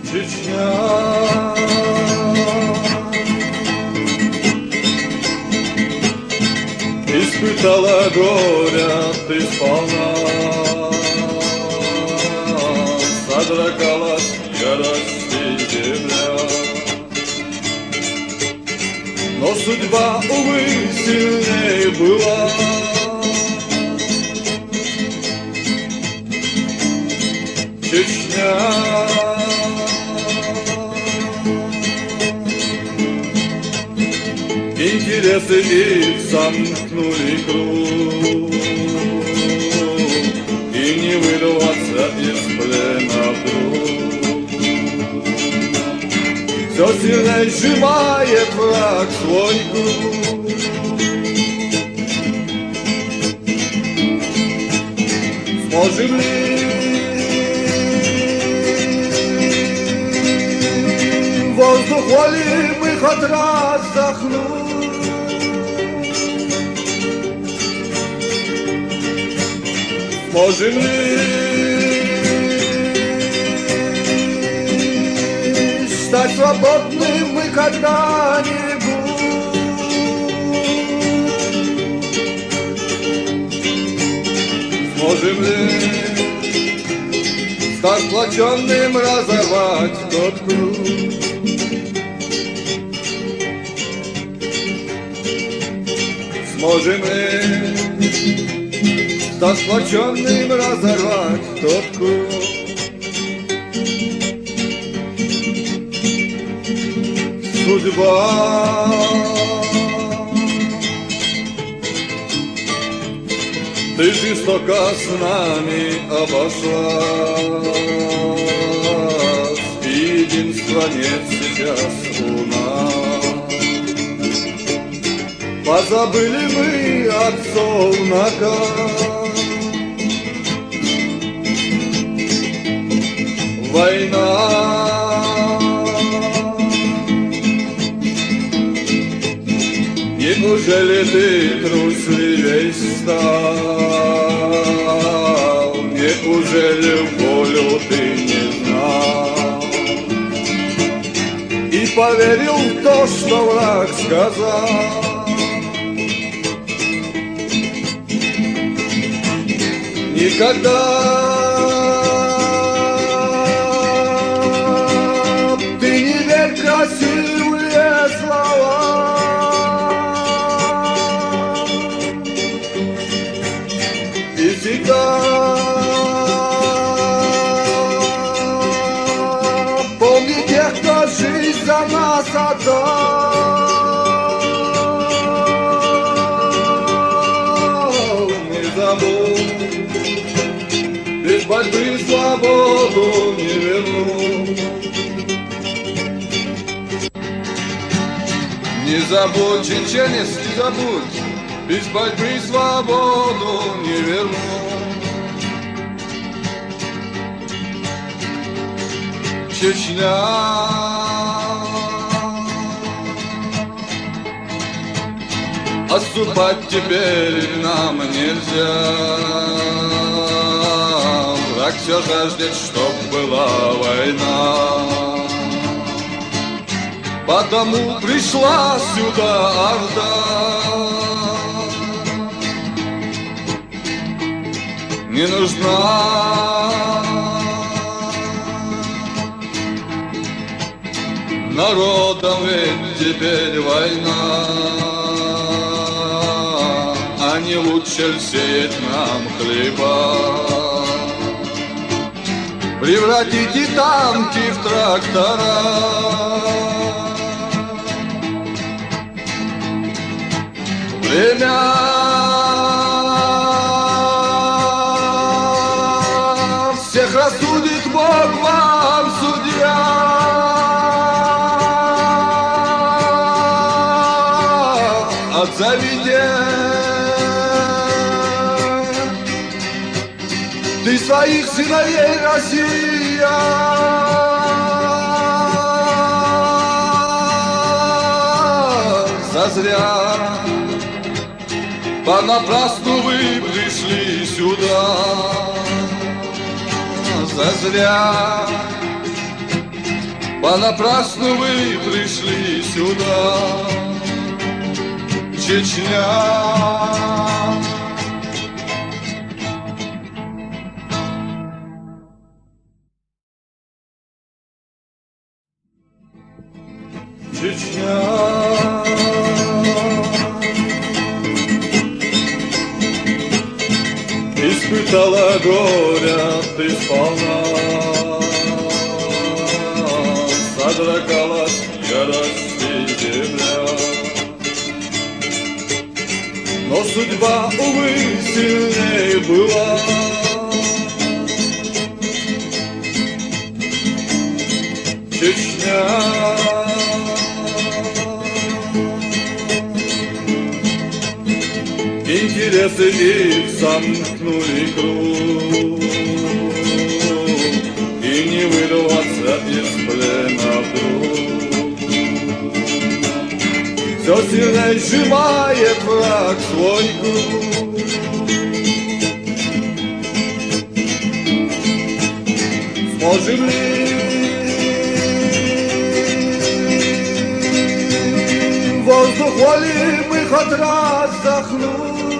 Чечня. Испытала горя ты сполна, содрогалась ярости земля. Но судьба, увы, сильнее была. Чечня. Интересы их замкнули круг, и не вырваться из плена вдруг. Все сильнее сжимает враг свой круг. Сможем ли воздух воли мы хоть раз вдохнуть? Сможем ли стать свободным мы когда-нибудь? Сможем ли стать сплоченным, разорвать тот круг? Сможем ли стать сплоченным, разорвать тот круг? Судьба ты жестоко с нами обошлась, единства нет сейчас у нас. Позабыли мы отцов наказ. Война неужели ты трусливей стал? Неужели волю ты не знал и поверил в то, что враг сказал? Никогда ты не верь в красивые слова. И всегда помни тех, кто жизнь за нас отдал. Не забудь, без борьбы свободу не верну. Не забудь, чеченец, не забудь, без борьбы свободу не верну. Чечня. Отступать теперь нам нельзя. Враг все жаждет, чтоб была война. Потому пришла сюда орда. Не нужна народам ведь теперь война. А не лучше сеять нам хлеба, превратите танки в трактора. Время всех рассудит, Бог вам судья. Отзовите ты своих сыновей, Россия. Зазря понапрасну вы пришли сюда. Зазря Понапрасну вы пришли сюда, Чечня. Чечня, испытала горя ты сполна, содрогалась яростью земля. Но судьба, увы, сильнее была. Чечня, интересы их замкнули круг, и не вырваться из плена вдруг. Все сильнее сжимает враг свой круг. Сможем ли воздух воли мы хоть раз вдохнуть?